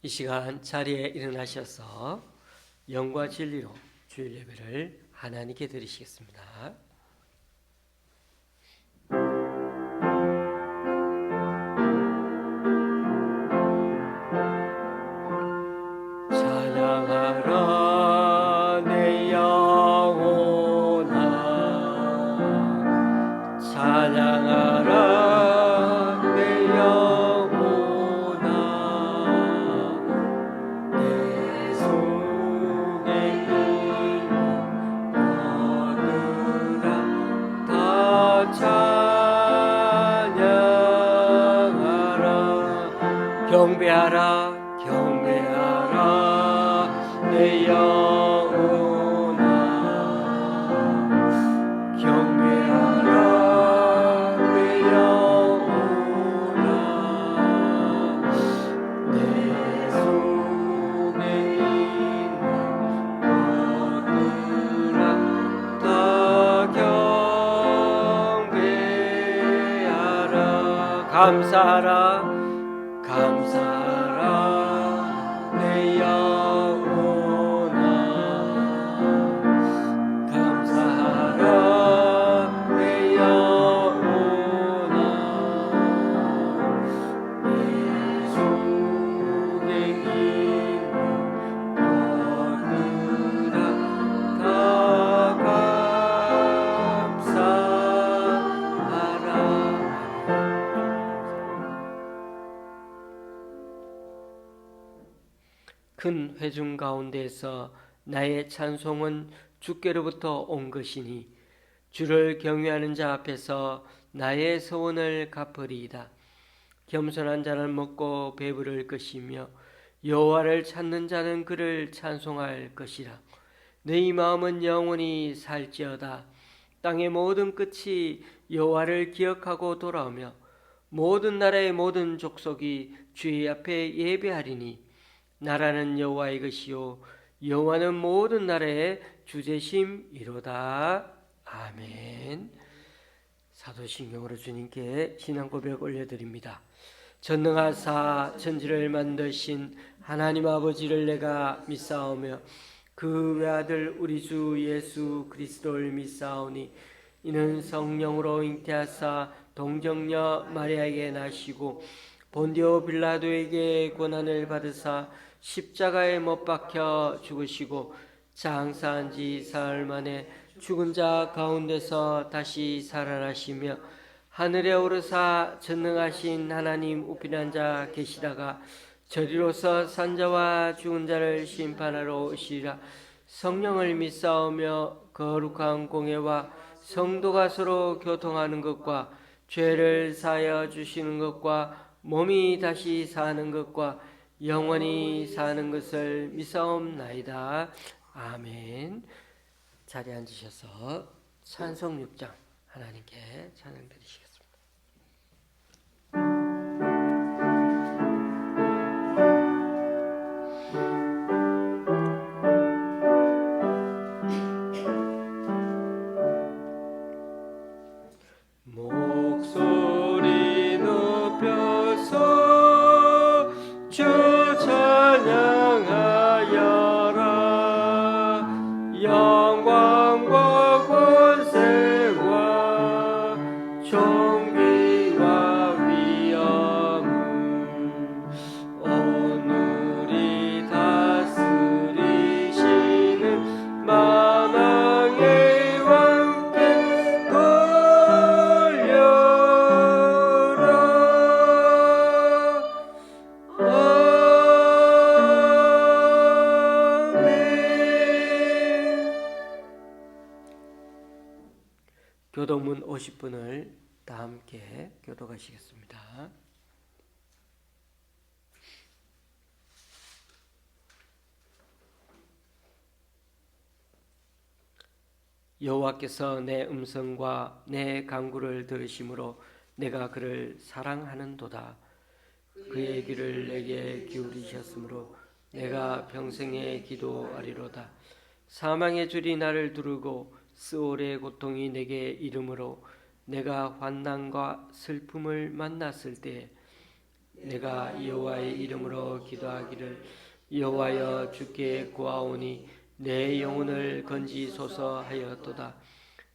이 시간 자리에 일어나셔서 영과 진리로 주일 예배를 하나님께 드리시겠습니다. 찬양하라 내 영혼아, 찬양하라 경배하라 경배하라 내 영혼아, 경배하라 내 영혼아, 내 속에 있는 것들아 다 경배하라. 감사하라 감사하라 내 영혼아, 감사하라 내 영혼아, 내 속에 있는 것들아 다 감사하라. 큰 회중 가운데에서 나의 찬송은 주께로부터 온 것이니 주를 경외하는 자 앞에서 나의 소원을 갚으리이다. 겸손한 자는 먹고 배부를 것이며 여호와를 찾는 자는 그를 찬송할 것이라. 너희 마음은 영원히 살지어다. 땅의 모든 끝이 여호와를 기억하고 돌아오며 모든 나라의 모든 족속이 주의 앞에 예배하리니 나라는 여호와의 것이요 여호와는 모든 나라의 주제심이로다. 아멘. 사도신경으로 주님께 신앙 고백 올려드립니다. 전능하사 천지를 만드신 하나님 아버지를 내가 믿사오며 그 외아들 우리 주 예수 그리스도를 믿사오니 이는 성령으로 잉태하사 동정녀 마리아에게 나시고 본디오 빌라도에게 고난을 받으사 십자가에 못 박혀 죽으시고 장사한 지 사흘 만에 죽은 자 가운데서 다시 살아나시며 하늘에 오르사 전능하신 하나님 우편한 자 계시다가 저리로서 산자와 죽은 자를 심판하러 오시리라. 성령을 믿사오며 거룩한 공예와 성도가 서로 교통하는 것과 죄를 사하여 주시는 것과 몸이 다시 사는 것과 영원히 사는 것을 믿사옵나이다. 아멘. 자리에 앉으셔서 찬송 6장 하나님께 찬양 드리시겠습니다. 목소리 높여서 주 찬양하여라. 영광과 권세와 존귀와 위엄을 오늘이 다스리시는 만왕의 왕께 돌려라. 교도문 50분을 다 함께 교도하시겠습니다. 여호와께서 내 음성과 내 간구를 들으심으로 내가 그를 사랑하는도다. 그의 귀를 내게 기울이셨으므로 내가 평생에 기도하리로다. 사망의 줄이 나를 두르고 스올의 고통이 내게 이름으로 내가 환난과 슬픔을 만났을 때 내가 여호와의 이름으로 기도하기를 여호와여 주께 구하오니 내 영혼을 건지소서 하였도다.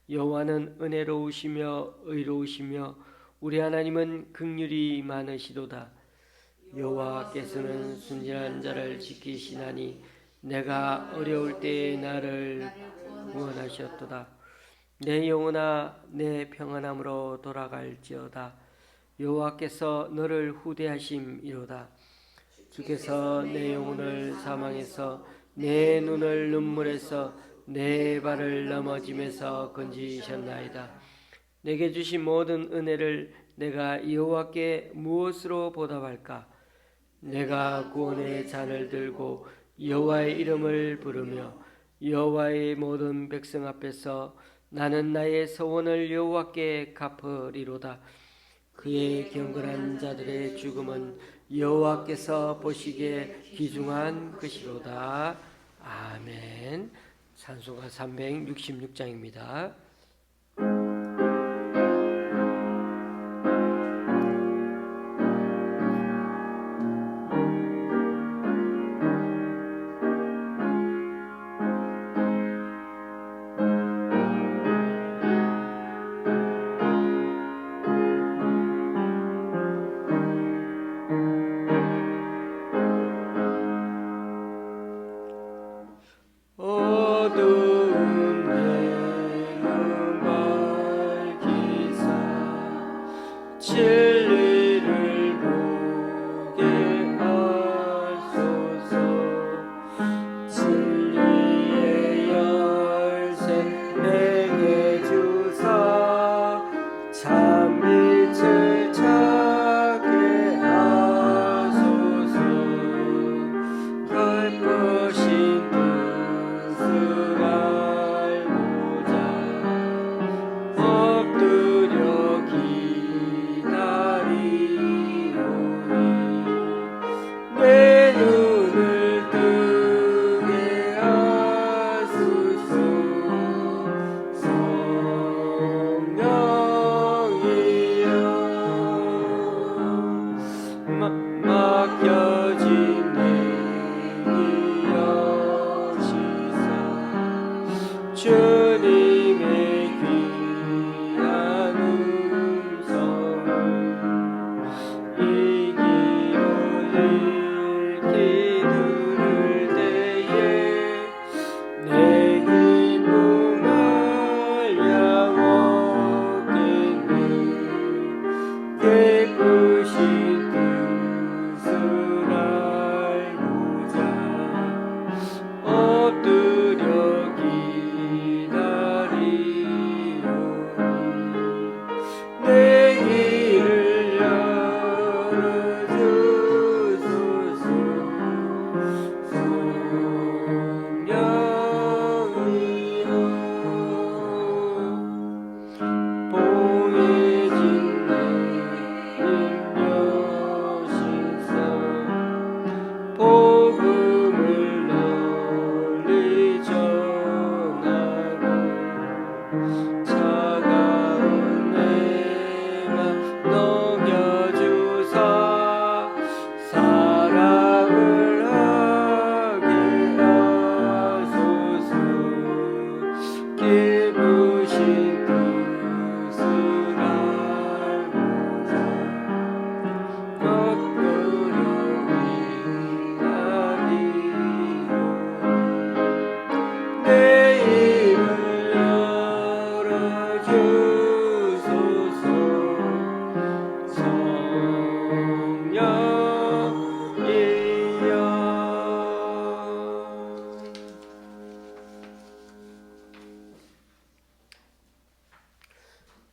여호와는 은혜로우시며 의로우시며 우리 하나님은 긍휼이 많으시도다. 여호와께서는 순진한 자를 지키시나니 내가 어려울 때에 나를 구원하셨도다. 내 영혼아 내 평안함으로 돌아갈지어다. 여호와께서 너를 후대하심이로다. 주께서 내 영혼을 사망에서 내 눈을 눈물에서 내 발을 넘어짐에서 건지셨나이다. 내게 주신 모든 은혜를 내가 여호와께 무엇으로 보답할까? 내가 구원의 잔을 들고 여호와의 이름을 부르며 여호와의 모든 백성 앞에서 나는 나의 서원을 여호와께 갚으리로다. 그의 경건한 자들의 죽음은 여호와께서 보시기에 귀중한 것이로다. 아멘. 찬송가 366장입니다.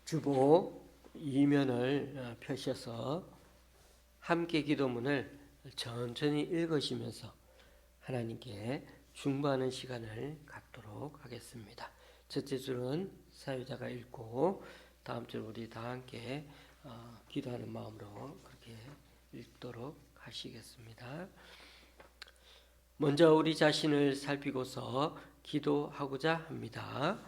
주보 2면을 펴셔서 함께 기도문을 천천히 읽으시면서 하나님께 중보하는 시간을 갖도록 하겠습니다. 첫째 줄은 사유자가 읽고 다음 줄 우리 다 함께 기도하는 마음으로 그렇게 읽도록 하시겠습니다. 먼저 우리 자신을 살피고서 기도하고자 합니다.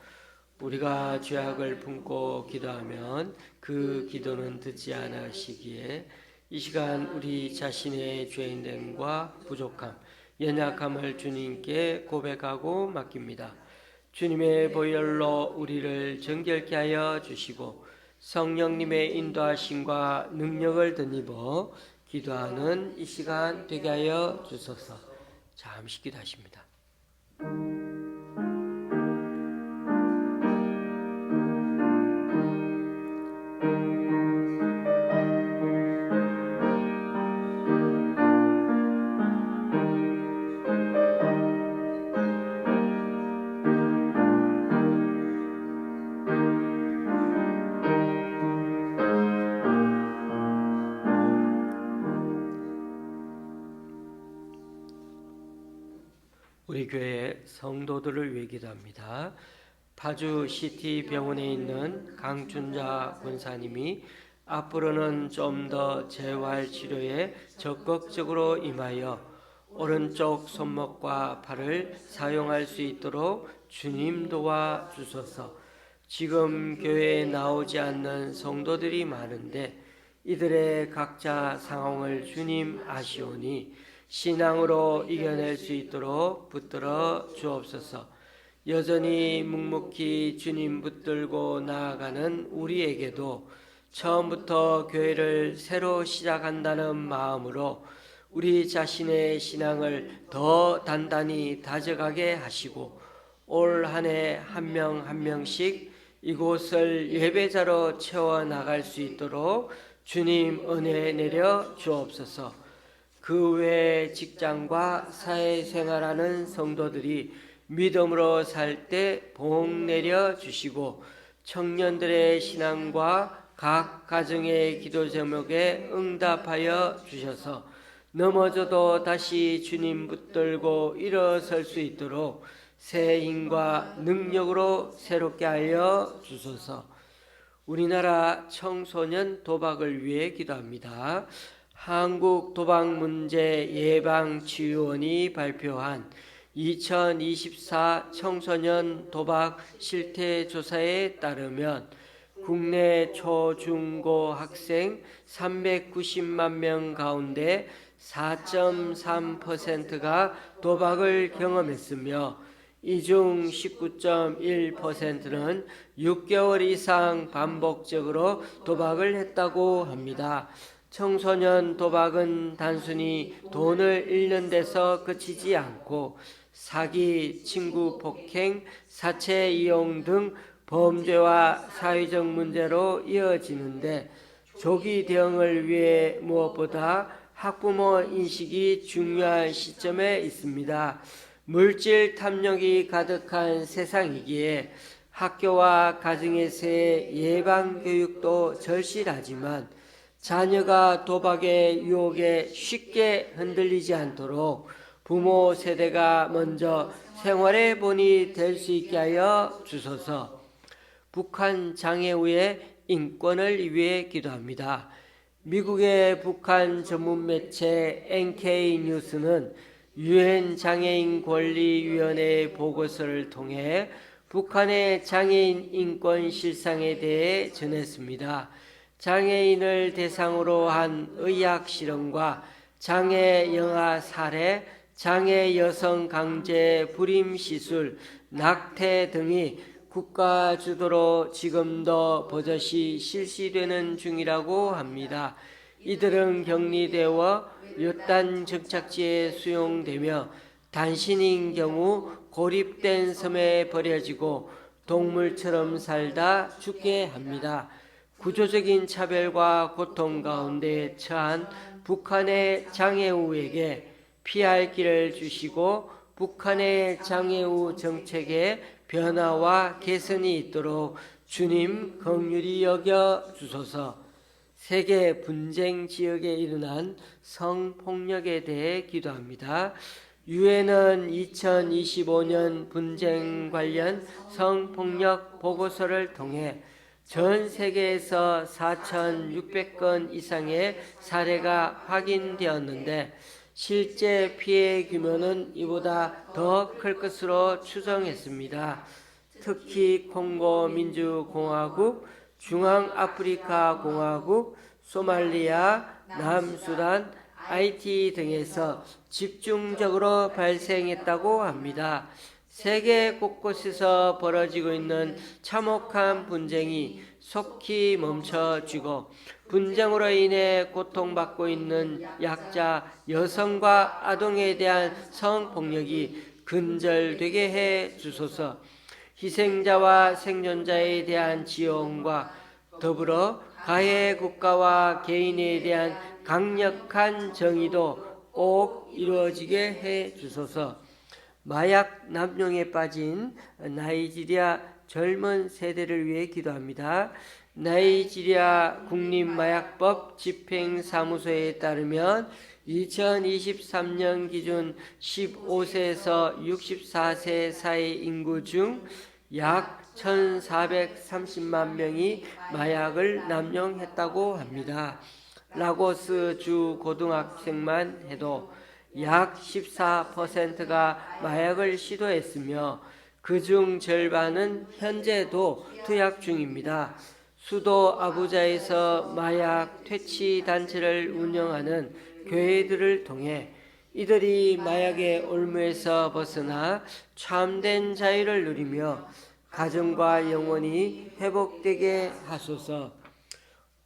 우리가 죄악을 품고 기도하면 그 기도는 듣지 않으시기에 이 시간 우리 자신의 죄인됨과 부족함, 연약함을 주님께 고백하고 맡깁니다. 주님의 보혈로 우리를 정결케 하여 주시고 성령님의 인도하심과 능력을 덧입어 기도하는 이 시간 되게 하여 주소서. 잠시 기도하십니다. 우리 교회 성도들을 위해 기도합니다. 파주 시티 병원에 있는 강춘자 권사님이 앞으로는 좀 더 재활 치료에 적극적으로 임하여 오른쪽 손목과 팔을 사용할 수 있도록 주님 도와 주소서. 지금 교회에 나오지 않는 성도들이 많은데 이들의 각자 상황을 주님 아시오니 신앙으로 이겨낼 수 있도록 붙들어 주옵소서. 여전히 묵묵히 주님 붙들고 나아가는 우리에게도 처음부터 교회를 새로 시작한다는 마음으로 우리 자신의 신앙을 더 단단히 다져가게 하시고 올 한 해 한 명 한 명씩 이곳을 예배자로 채워나갈 수 있도록 주님 은혜 내려 주옵소서. 그 외 직장과 사회생활하는 성도들이 믿음으로 살 때 복 내려 주시고 청년들의 신앙과 각 가정의 기도 제목에 응답하여 주셔서 넘어져도 다시 주님 붙들고 일어설 수 있도록 새 힘과 능력으로 새롭게 하여 주소서. 우리나라 청소년 도박을 위해 기도합니다. 한국 도박 문제 예방 치유원이 발표한 2024 청소년 도박 실태 조사에 따르면 국내 초중고 학생 390만 명 가운데 4.3%가 도박을 경험했으며 이 중 19.1%는 6개월 이상 반복적으로 도박을 했다고 합니다. 청소년 도박은 단순히 돈을 잃는 데서 그치지 않고 사기, 친구 폭행, 사체 이용 등 범죄와 사회적 문제로 이어지는데 조기 대응을 위해 무엇보다 학부모 인식이 중요한 시점에 있습니다. 물질 탐욕이 가득한 세상이기에 학교와 가정에서의 예방 교육도 절실하지만 자녀가 도박의 유혹에 쉽게 흔들리지 않도록 부모 세대가 먼저 생활의 본이 될 수 있게 하여 주소서. 북한 장애우의 인권을 위해 기도합니다. 미국의 북한 전문 매체 NK뉴스는 유엔 장애인 권리위원회 보고서를 통해 북한의 장애인 인권 실상에 대해 전했습니다. 장애인을 대상으로 한 의학 실험과 장애 영아 살해, 장애 여성 강제 불임 시술, 낙태 등이 국가 주도로 지금도 버젓이 실시되는 중이라고 합니다. 이들은 격리되어 요단 정착지에 수용되며 단신인 경우 고립된 섬에 버려지고 동물처럼 살다 죽게 합니다. 구조적인 차별과 고통 가운데 처한 북한의 장애우에게 피할 길을 주시고 북한의 장애우 정책의 변화와 개선이 있도록 주님 긍휼히 여겨 주소서. 세계 분쟁 지역에 일어난 성폭력에 대해 기도합니다. 유엔은 2025년 분쟁 관련 성폭력 보고서를 통해 전 세계에서 4,600건 이상의 사례가 확인되었는데 실제 피해 규모는 이보다 더 클 것으로 추정했습니다. 특히 콩고 민주공화국, 중앙아프리카 공화국, 소말리아, 남수단, 하이티 등에서 집중적으로 발생했다고 합니다. 세계 곳곳에서 벌어지고 있는 참혹한 분쟁이 속히 멈춰지고 분쟁으로 인해 고통받고 있는 약자, 여성과 아동에 대한 성폭력이 근절되게 해 주소서. 희생자와 생존자에 대한 지원과 더불어 가해 국가와 개인에 대한 강력한 정의도 꼭 이루어지게 해 주소서. 마약 남용에 빠진 나이지리아 젊은 세대를 위해 기도합니다. 나이지리아 국립마약법 집행사무소에 따르면 2023년 기준 15세에서 64세 사이 인구 중 약 1,430만 명이 마약을 남용했다고 합니다. 라고스 주 고등학생만 해도 약 14%가 마약을 시도했으며 그중 절반은 현재도 투약 중입니다. 수도 아부자에서 마약 퇴치 단체를 운영하는 교회들을 통해 이들이 마약의 올무에서 벗어나 참된 자유를 누리며 가정과 영혼이 회복되게 하소서.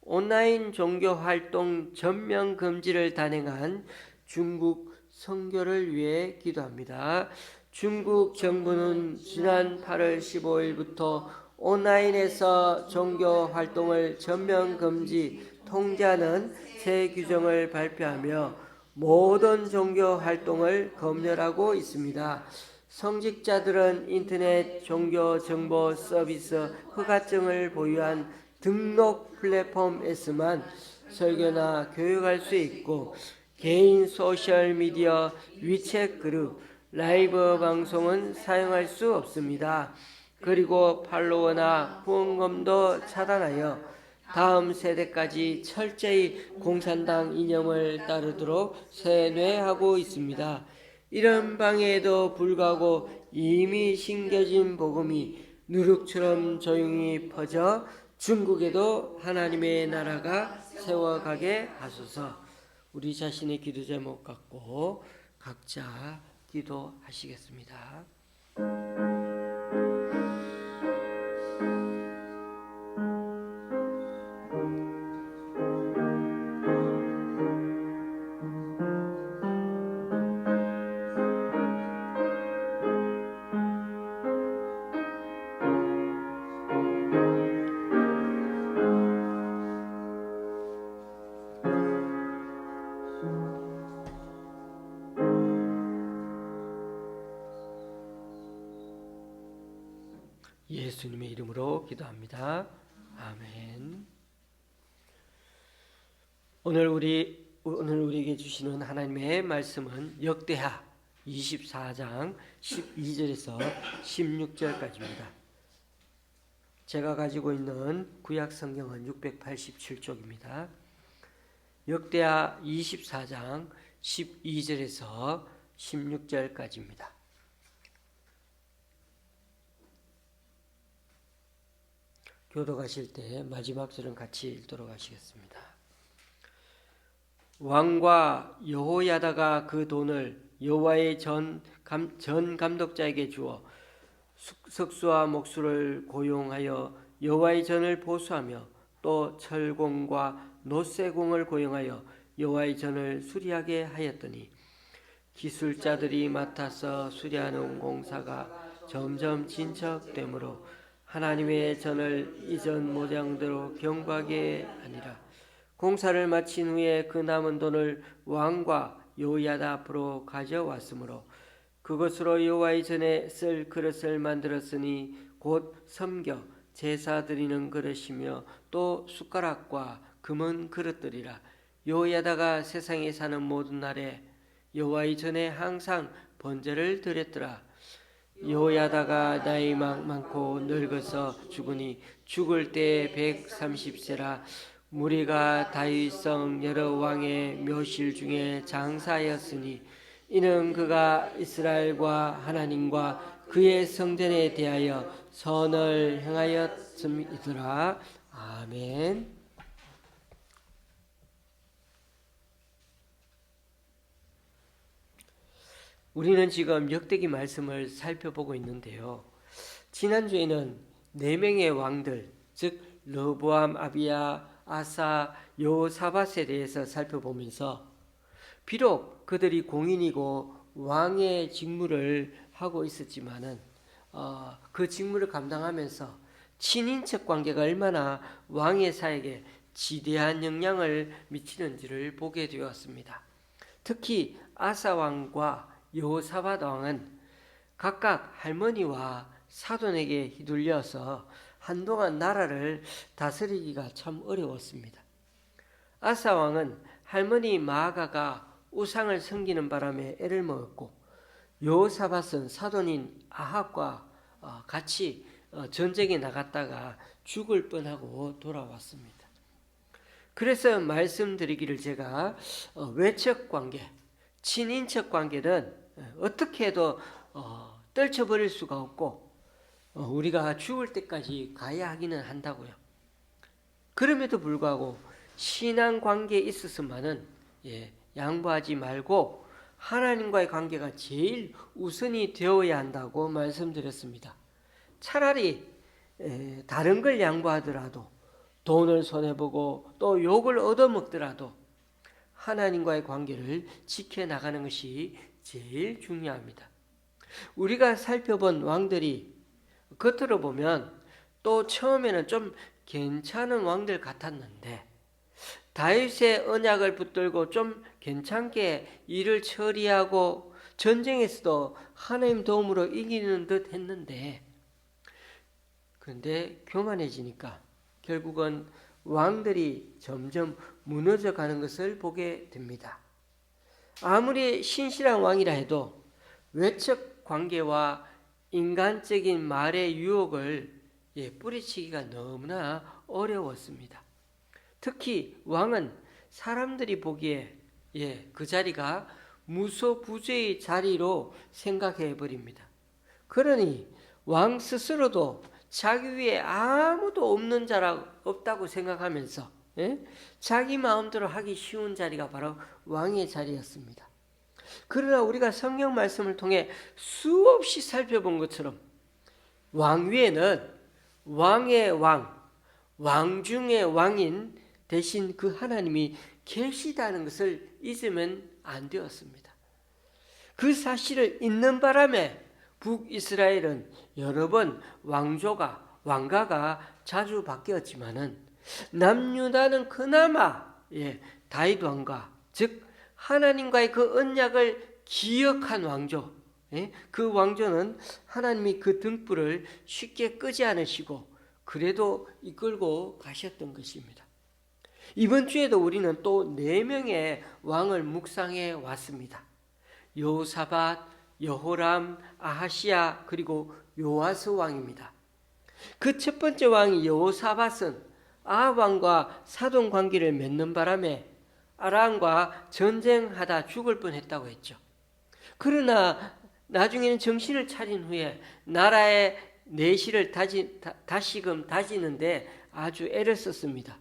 온라인 종교활동 전면 금지를 단행한 중국 선교를 위해 기도합니다. 중국 정부는 지난 8월 15일부터 온라인에서 종교활동을 전면 금지 통제하는 새 규정을 발표하며 모든 종교활동을 검열하고 있습니다. 성직자들은 인터넷 종교 정보 서비스 허가증을 보유한 등록 플랫폼에서만 설교나 교육할 수 있고 개인 소셜미디어, 위챗 그룹, 라이브 방송은 사용할 수 없습니다. 그리고 팔로워나 후원금도 차단하여 다음 세대까지 철저히 공산당 이념을 따르도록 세뇌하고 있습니다. 이런 방해에도 불구하고 이미 심겨진 복음이 누룩처럼 조용히 퍼져 중국에도 하나님의 나라가 세워가게 하소서. 우리 자신의 기도 제목 갖고 각자 기도하시겠습니다. 예수님의 이름으로 기도합니다. 아멘. 오늘 우리에게 주시는 하나님의 말씀은 역대하 24장 12절에서 16절까지입니다. 제가 가지고 있는 구약 성경은 687쪽입니다. 역대하 24장 12절에서 16절까지입니다. 교도가실 때 마지막 절은 같이 읽도록 하시겠습니다. 왕과 여호야다가 그 돈을 여호와의 전 감독자에게 주어 석수와 목수를 고용하여 여호와의 전을 보수하며 또 철공과 노쇠공을 고용하여 여호와의 전을 수리하게 하였더니 기술자들이 맡아서 수리하는 공사가 점점 진척되므로 하나님의 전을 이전 모양대로 경고하게 하니라. 공사를 마친 후에 그 남은 돈을 왕과 여호야다 앞으로 가져왔으므로 그것으로 여호와의 전에 쓸 그릇을 만들었으니 곧 섬겨 제사 드리는 그릇이며 또 숟가락과 금은 그릇들이라. 여호야다가 세상에 사는 모든 날에 여호와의 전에 항상 번제를 드렸더라. 여호야다가 나이 많고 늙어서 죽으니 죽을 때 130세라. 무리가 다윗성 여러 왕의 묘실 중에 장사였으니 이는 그가 이스라엘과 하나님과 그의 성전에 대하여 선을 행하였음이더라. 아멘. 우리는 지금 역대기 말씀을 살펴보고 있는데요. 지난주에는 4명의 왕들, 즉 르호보암, 아비야, 아사, 여호사밧에 대해서 살펴보면서 비록 그들이 공인이고 왕의 직무를 하고 있었지만은 그 직무를 감당하면서 친인척 관계가 얼마나 왕의 사역에 지대한 영향을 미치는지를 보게 되었습니다. 특히 아사 왕과 여호사밧 왕은 각각 할머니와 사돈에게 휘둘려서 한동안 나라를 다스리기가 참 어려웠습니다. 아사 왕은 할머니 마아가가 우상을 섬기는 바람에 애를 먹었고, 여호사밧은 사돈인 아합과 같이 전쟁에 나갔다가 죽을 뻔하고 돌아왔습니다. 그래서 말씀드리기를 제가 외척 관계, 친인척 관계는 어떻게 해도 떨쳐버릴 수가 없고 우리가 죽을 때까지 가야 하기는 한다고요. 그럼에도 불구하고 신앙 관계에 있어서만은 양보하지 말고 하나님과의 관계가 제일 우선이 되어야 한다고 말씀드렸습니다. 차라리 다른 걸 양보하더라도, 돈을 손해보고 또 욕을 얻어먹더라도 하나님과의 관계를 지켜나가는 것이 제일 중요합니다. 우리가 살펴본 왕들이 겉으로 보면 또 처음에는 좀 괜찮은 왕들 같았는데 다윗의 언약을 붙들고 좀 괜찮게 일을 처리하고 전쟁에서도 하나님 도움으로 이기는 듯 했는데, 그런데 교만해지니까 결국은 왕들이 점점 무너져 가는 것을 보게 됩니다. 아무리 신실한 왕이라 해도 외척 관계와 인간적인 말의 유혹을 뿌리치기가 너무나 어려웠습니다. 특히 왕은 사람들이 보기에 그 자리가 무소부재의 자리로 생각해 버립니다. 그러니 왕 스스로도 자기 위에 아무도 없는 자라 없다고 생각하면서 자기 마음대로 하기 쉬운 자리가 바로 왕의 자리였습니다. 그러나 우리가 성경 말씀을 통해 수없이 살펴본 것처럼 왕 위에는 왕의 왕, 왕 중의 왕인 대신 그 하나님이 계시다는 것을 잊으면 안 되었습니다. 그 사실을 잊는 바람에 북이스라엘은 여러 번 왕가가 자주 바뀌었지만은 남유다는 그나마 다윗 왕가, 즉 하나님과의 그 언약을 기억한 왕조, 그 왕조는 하나님이 그 등불을 쉽게 끄지 않으시고 그래도 이끌고 가셨던 것입니다. 이번 주에도 우리는 또 4명의 왕을 묵상해 왔습니다. 여호사밧, 여호람, 아하시야, 그리고 요아스 왕입니다. 그 첫 번째 왕이 여호사밧은 아합 왕과 사돈 관계를 맺는 바람에 아람과 전쟁하다 죽을 뻔했다고 했죠. 그러나 나중에는 정신을 차린 후에 나라의 내실을 다시금 다지는데 아주 애를 썼습니다.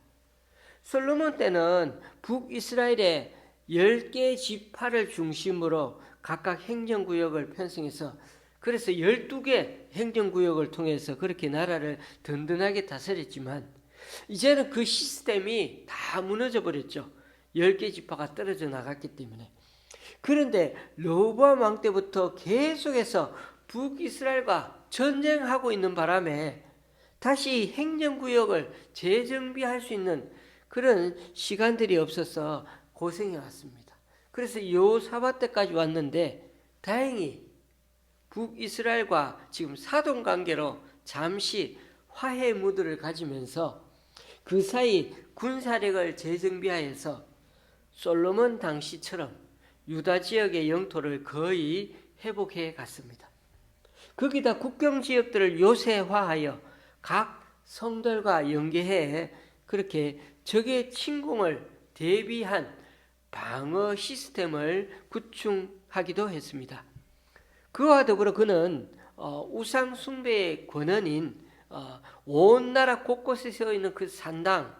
솔로몬 때는 북이스라엘의 10개 지파를 중심으로 각각 행정구역을 편성해서 그래서 12개 행정구역을 통해서 그렇게 나라를 든든하게 다스렸지만 이제는 그 시스템이 다 무너져 버렸죠. 10개 지파가 떨어져 나갔기 때문에. 그런데 르호보암 왕 때부터 계속해서 북이스라엘과 전쟁하고 있는 바람에 다시 행정구역을 재정비할 수 있는 그런 시간들이 없어서 고생해 왔습니다. 그래서 여호사밧 때까지 왔는데 다행히 북이스라엘과 지금 사돈관계로 잠시 화해 무드를 가지면서 그 사이 군사력을 재정비하여서 솔로몬 당시처럼 유다 지역의 영토를 거의 회복해 갔습니다. 거기다 국경 지역들을 요새화하여 각 성들과 연계해 그렇게 적의 침공을 대비한 방어 시스템을 구축하기도 했습니다. 그와 더불어 그는 우상 숭배의 권원인 온 나라 곳곳에 서 있는 그 산당,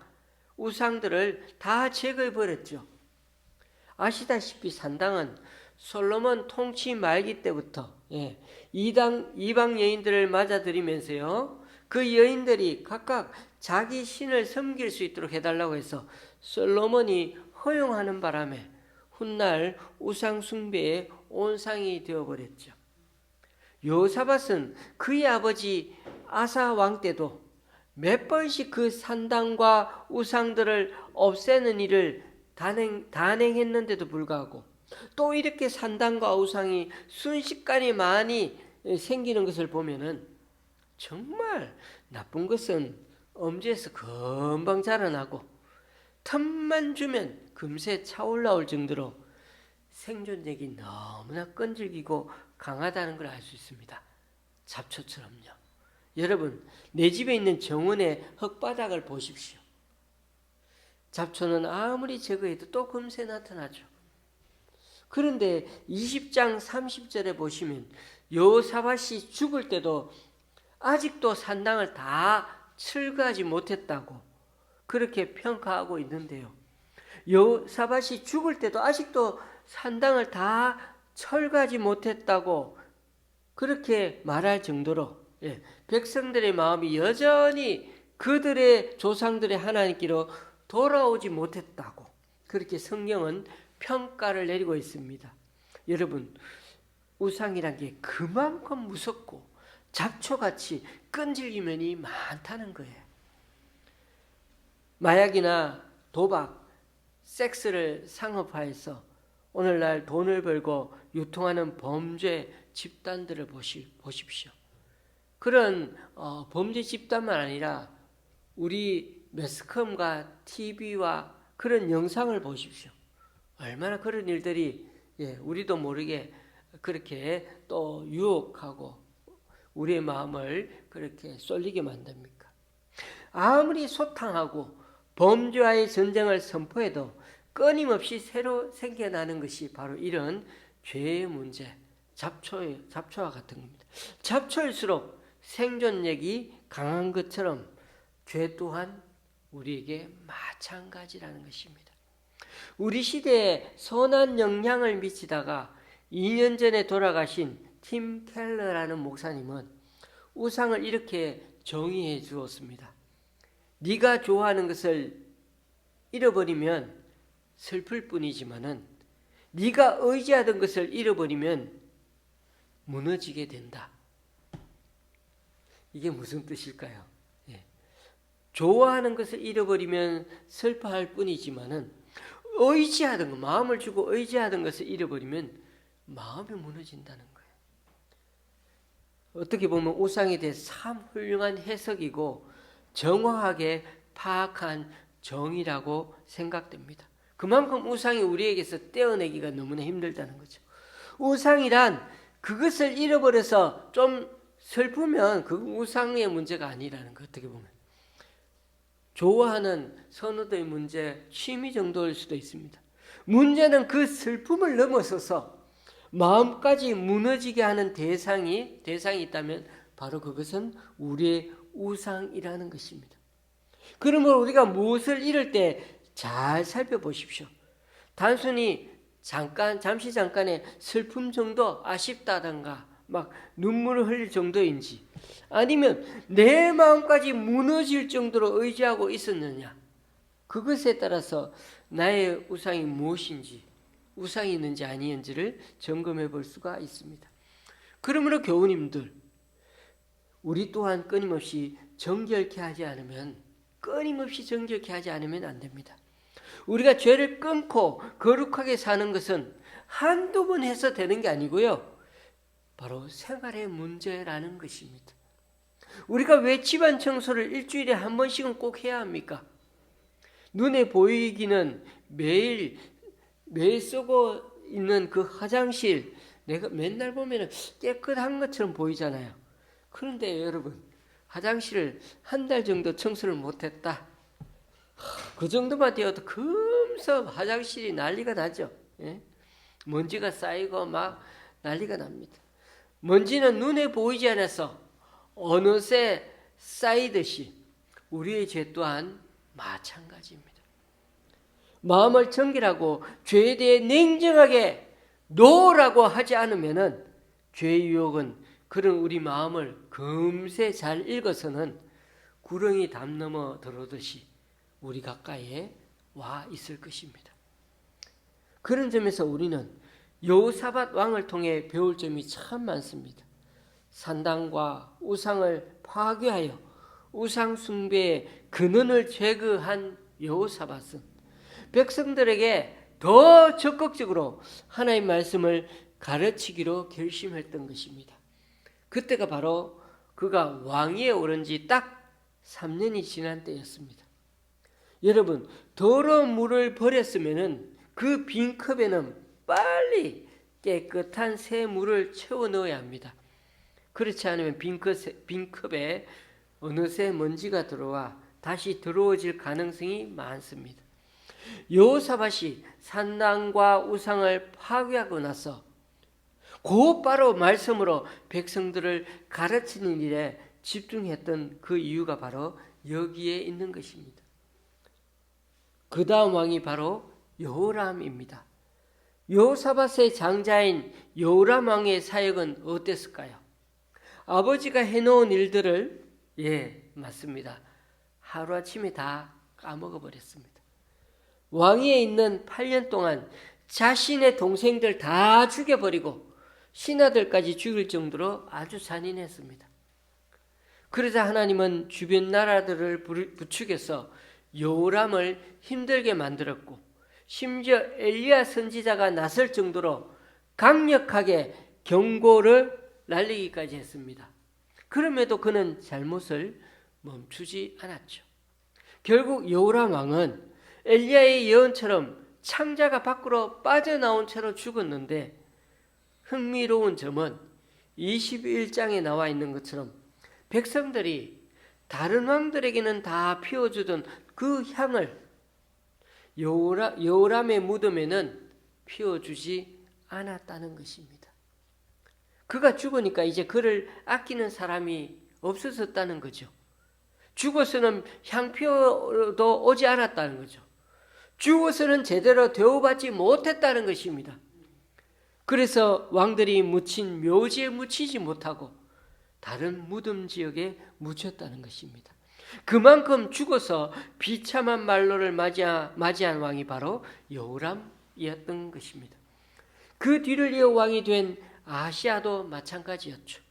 우상들을 다 제거해 버렸죠. 아시다시피 산당은 솔로몬 통치 말기 때부터 이방 여인들을 맞아들이면서요, 그 여인들이 각각 자기 신을 섬길 수 있도록 해달라고 해서 솔로몬이 허용하는 바람에 훗날 우상 숭배의 온상이 되어버렸죠. 여호사밧은 그의 아버지 아사 왕 때도 몇 번씩 그 산당과 우상들을 없애는 일을 단행했는데도 불구하고 또 이렇게 산당과 우상이 순식간에 많이 생기는 것을 보면은 정말 나쁜 것은 엄지에서 금방 자라나고 틈만 주면 금세 차올라올 정도로 생존력이 너무나 끈질기고 강하다는 걸 알 수 있습니다. 잡초처럼요. 여러분, 내 집에 있는 정원의 흙바닥을 보십시오. 잡초는 아무리 제거해도 또 금세 나타나죠. 그런데 20장 30절에 보시면 여호사밧이 죽을 때도 아직도 산당을 다 철거하지 못했다고 그렇게 평가하고 있는데요. 여호사밧이 죽을 때도 아직도 산당을 다 철거하지 못했다고 그렇게 말할 정도로 백성들의 마음이 여전히 그들의 조상들의 하나님께로 돌아오지 못했다고 그렇게 성경은 평가를 내리고 있습니다. 여러분, 우상이란 게 그만큼 무섭고 잡초같이 끈질긴 면이 많다는 거예요. 마약이나 도박, 섹스를 상업화해서 오늘날 돈을 벌고 유통하는 범죄 집단들을 보십시오. 그런 범죄 집단만 아니라 우리 매스컴과 TV와 그런 영상을 보십시오. 얼마나 그런 일들이 우리도 모르게 그렇게 또 유혹하고 우리의 마음을 그렇게 쏠리게 만듭니까? 아무리 소탕하고 범죄와의 전쟁을 선포해도 끊임없이 새로 생겨나는 것이 바로 이런 죄의 문제, 잡초와 같은 겁니다. 잡초일수록 생존력이 강한 것처럼 죄 또한 우리에게 마찬가지라는 것입니다. 우리 시대에 선한 영향을 미치다가 2년 전에 돌아가신 팀 켈러라는 목사님은 우상을 이렇게 정의해 주었습니다. 네가 좋아하는 것을 잃어버리면 슬플 뿐이지만은 네가 의지하던 것을 잃어버리면 무너지게 된다. 이게 무슨 뜻일까요? 좋아하는 것을 잃어버리면 슬퍼할 뿐이지만은 의지하던 것, 마음을 주고 의지하던 것을 잃어버리면 마음이 무너진다는 거예요. 어떻게 보면 우상에 대해 참 훌륭한 해석이고 정확하게 파악한 정의라고 생각됩니다. 그만큼 우상이 우리에게서 떼어내기가 너무나 힘들다는 거죠. 우상이란 그것을 잃어버려서 좀 슬프면 그 우상의 문제가 아니라는 거. 어떻게 보면 좋아하는 선호도의 문제, 취미 정도일 수도 있습니다. 문제는 그 슬픔을 넘어서서 마음까지 무너지게 하는 대상이 있다면 바로 그것은 우리의 우상이라는 것입니다. 그러므로 우리가 무엇을 잃을 때 잘 살펴보십시오. 단순히 잠시 잠깐의 슬픔 정도 아쉽다던가 막 눈물을 흘릴 정도인지 아니면 내 마음까지 무너질 정도로 의지하고 있었느냐, 그것에 따라서 나의 우상이 무엇인지, 우상이 있는지 아니었는지를 점검해 볼 수가 있습니다. 그러므로 교우님들, 우리 또한 끊임없이 정결케 하지 않으면 안 됩니다. 우리가 죄를 끊고 거룩하게 사는 것은 한두 번 해서 되는 게 아니고요, 바로 생활의 문제라는 것입니다. 우리가 왜 집안 청소를 일주일에 한 번씩은 꼭 해야 합니까? 눈에 보이기는 매일 쓰고 있는 그 화장실, 내가 맨날 보면 깨끗한 것처럼 보이잖아요. 그런데 여러분, 화장실을 한 달 정도 청소를 못했다, 그 정도만 되어도 금세 화장실이 난리가 나죠. 먼지가 쌓이고 막 난리가 납니다. 먼지는 눈에 보이지 않아서 어느새 쌓이듯이 우리의 죄 또한 마찬가지입니다. 마음을 정결하고 죄에 대해 냉정하게 노라고 하지 않으면은 죄의 유혹은 그런 우리 마음을 금세 잘 읽어서는 구렁이 담 넘어 들어오듯이 우리 가까이에 와 있을 것입니다. 그런 점에서 우리는 여호사밧 왕을 통해 배울 점이 참 많습니다. 산당과 우상을 파괴하여 우상 숭배의 근원을 제거한 여호사밧은 백성들에게 더 적극적으로 하나님의 말씀을 가르치기로 결심했던 것입니다. 그때가 바로 그가 왕위에 오른 지 딱 3년이 지난 때였습니다. 여러분, 더러운 물을 버렸으면 그 빈컵에는 빨리 깨끗한 새 물을 채워 넣어야 합니다. 그렇지 않으면 빈컵에 어느새 먼지가 들어와 다시 더러워질 가능성이 많습니다. 여호사밧이 산당과 우상을 파괴하고 나서 곧바로 말씀으로 백성들을 가르치는 일에 집중했던 그 이유가 바로 여기에 있는 것입니다. 그 다음 왕이 바로 여호람입니다. 여호사밧의 장자인 여호람 왕의 사역은 어땠을까요? 아버지가 해놓은 일들을 맞습니다. 하루아침에 다 까먹어 버렸습니다. 왕위에 있는 8년 동안 자신의 동생들 다 죽여버리고 신하들까지 죽일 정도로 아주 잔인했습니다. 그러자 하나님은 주변 나라들을 부추겨서 여호람을 힘들게 만들었고 심지어 엘리야 선지자가 나설 정도로 강력하게 경고를 날리기까지 했습니다. 그럼에도 그는 잘못을 멈추지 않았죠. 결국 여호람 왕은 엘리야의 예언처럼 창자가 밖으로 빠져나온 채로 죽었는데 흥미로운 점은 21장에 나와 있는 것처럼 백성들이 다른 왕들에게는 다 피워주던 그 향을 여호람의 무덤에는 피워주지 않았다는 것입니다. 그가 죽으니까 이제 그를 아끼는 사람이 없어졌다는 거죠. 죽어서는 향표도 오지 않았다는 거죠. 죽어서는 제대로 대우받지 못했다는 것입니다. 그래서 왕들이 묻힌 묘지에 묻히지 못하고 다른 무덤 지역에 묻혔다는 것입니다. 그만큼 죽어서 비참한 말로를 맞이한 왕이 바로 여호람이었던 것입니다. 그 뒤를 이어 왕이 된 아하시야도 마찬가지였죠.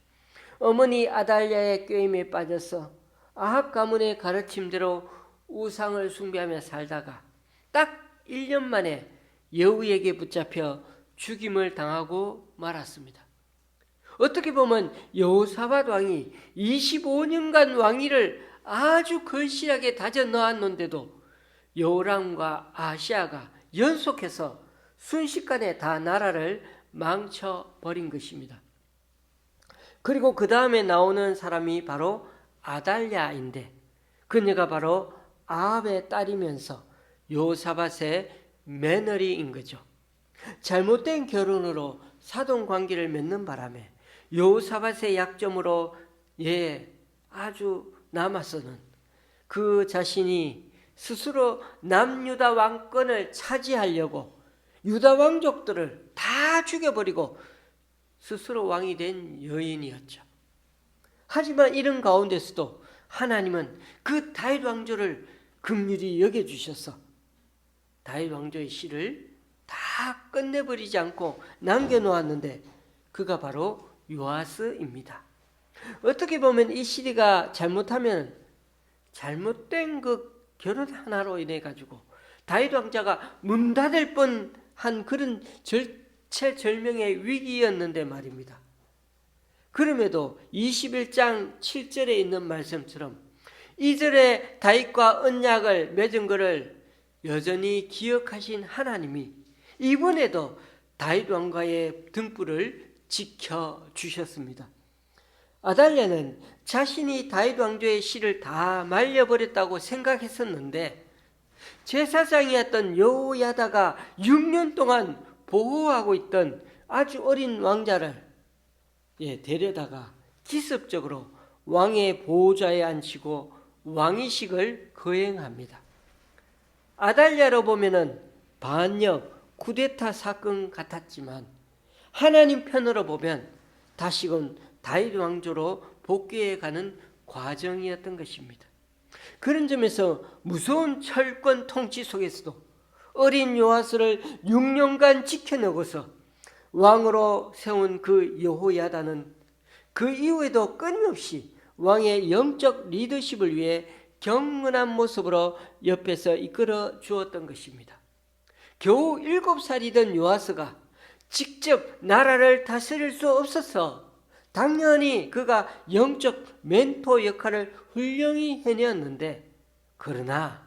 어머니 아달랴의 꾀임에 빠져서 아합 가문의 가르침대로 우상을 숭배하며 살다가 딱 1년 만에 여우에게 붙잡혀 죽임을 당하고 말았습니다. 어떻게 보면 여호사밧 왕이 25년간 왕위를 아주 걸실하게 다져 넣었는데도 여호람과 아하시야가 연속해서 순식간에 다 나라를 망쳐버린 것입니다. 그리고 그 다음에 나오는 사람이 바로 아달랴인데 그녀가 바로 아합의 딸이면서 여호사밧의 며느리인 거죠. 잘못된 결혼으로 사돈관계를 맺는 바람에 여호사밧의 약점으로 아주 남아서는 그 자신이 스스로 남유다 왕권을 차지하려고 유다 왕족들을 다 죽여버리고 스스로 왕이 된 여인이었죠. 하지만 이런 가운데서도 하나님은 그 다윗 왕조를 긍휼히 여겨주셔서 다윗 왕조의 씨를 다 끝내버리지 않고 남겨놓았는데 그가 바로 요아스입니다. 어떻게 보면 이 시리가 잘못하면 잘못된 그 결혼 하나로 인해 가지고 다윗 왕자가 문 닫을 뻔한 그런 절체절명의 위기였는데 말입니다. 그럼에도 21장 7절에 있는 말씀처럼 이전에 다윗과 언약을 맺은 것을 여전히 기억하신 하나님이 이번에도 다윗 왕과의 등불을 지켜주셨습니다. 아달랴는 자신이 다윗 왕조의 씨를 다 말려버렸다고 생각했었는데 제사장이었던 여호야다가 6년 동안 보호하고 있던 아주 어린 왕자를 데려다가 기습적으로 왕의 보호자에 앉히고 왕위식을 거행합니다. 아달랴로 보면은 반역 쿠데타 사건 같았지만 하나님 편으로 보면 다시금 다윗 왕조로 복귀해가는 과정이었던 것입니다. 그런 점에서 무서운 철권 통치 속에서도 어린 요아스를 6년간 지켜내고서 왕으로 세운 그 여호야다는 그 이후에도 끊임없이 왕의 영적 리더십을 위해 경건한 모습으로 옆에서 이끌어 주었던 것입니다. 겨우 7살이던 요아스가 직접 나라를 다스릴 수 없어서 당연히 그가 영적 멘토 역할을 훌륭히 해내었는데, 그러나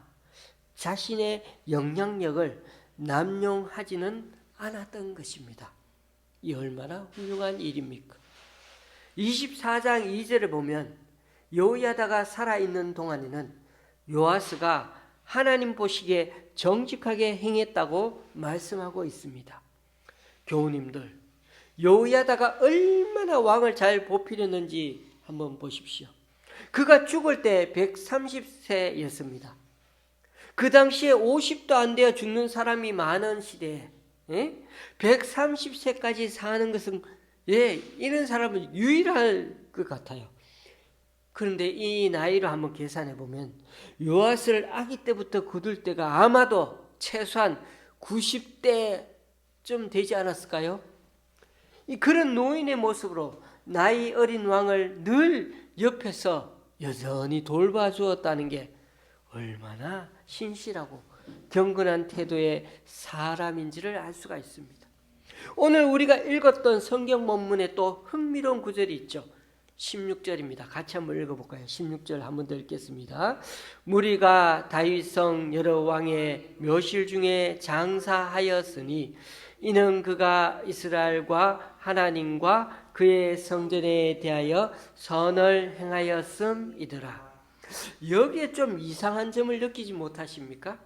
자신의 영향력을 남용하지는 않았던 것입니다. 이 얼마나 훌륭한 일입니까? 24장 2절을 보면 여호야다가 살아있는 동안에는 요아스가 하나님 보시기에 정직하게 행했다고 말씀하고 있습니다. 교우님들, 여호야다가 얼마나 왕을 잘 보필했는지 한번 보십시오. 그가 죽을 때 130세였습니다. 그 당시에 50도 안 되어 죽는 사람이 많은 시대에 130세까지 사는 것은 이런 사람은 유일할 것 같아요. 그런데 이 나이로 한번 계산해 보면 요아스를 아기 때부터 거둘 때가 아마도 최소한 90대쯤 되지 않았을까요? 그런 노인의 모습으로 나이 어린 왕을 늘 옆에서 여전히 돌봐주었다는 게 얼마나 신실하고 경건한 태도의 사람인지를 알 수가 있습니다. 오늘 우리가 읽었던 성경 본문에 또 흥미로운 구절이 있죠. 16절입니다. 같이 한번 읽어볼까요? 16절 한번 더 읽겠습니다. 무리가 다윗성 여러 왕의 묘실 중에 장사하였으니 이는 그가 이스라엘과 하나님과 그의 성전에 대하여 선을 행하였음이더라. 여기에 좀 이상한 점을 느끼지 못하십니까?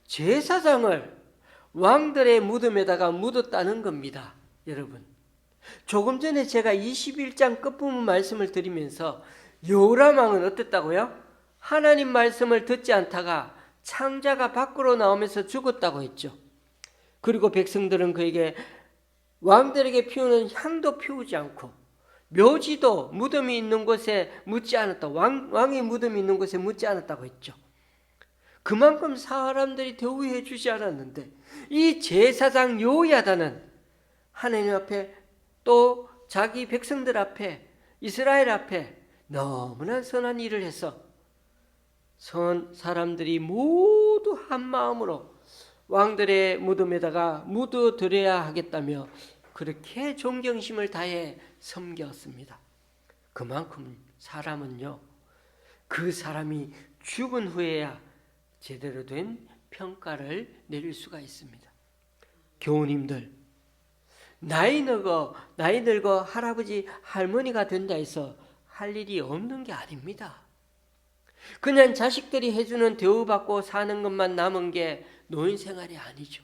제사장을 왕들의 무덤에다가 묻었다는 겁니다. 여러분, 조금 전에 제가 21장 끝부분 말씀을 드리면서 요람 왕은 어땠다고요? 하나님 말씀을 듣지 않다가 창자가 밖으로 나오면서 죽었다고 했죠. 그리고 백성들은 그에게 왕들에게 피우는 향도 피우지 않고 묘지도 무덤이 있는 곳에 묻지 않았다. 왕의 무덤이 있는 곳에 묻지 않았다고 했죠. 그만큼 사람들이 대우해 주지 않았는데 이 제사장 요야다는 하나님 앞에 또 자기 백성들 앞에 이스라엘 앞에 너무나 선한 일을 해서 사람들이 모두 한 마음으로 왕들의 무덤에다가 묻어드려야 하겠다며 그렇게 존경심을 다해 섬겼습니다. 그만큼 사람은요, 그 사람이 죽은 후에야 제대로 된 평가를 내릴 수가 있습니다. 교우님들, 나이 늙어 할아버지 할머니가 된다 해서 할 일이 없는 게 아닙니다. 그냥 자식들이 해주는 대우받고 사는 것만 남은 게 노인 생활이 아니죠.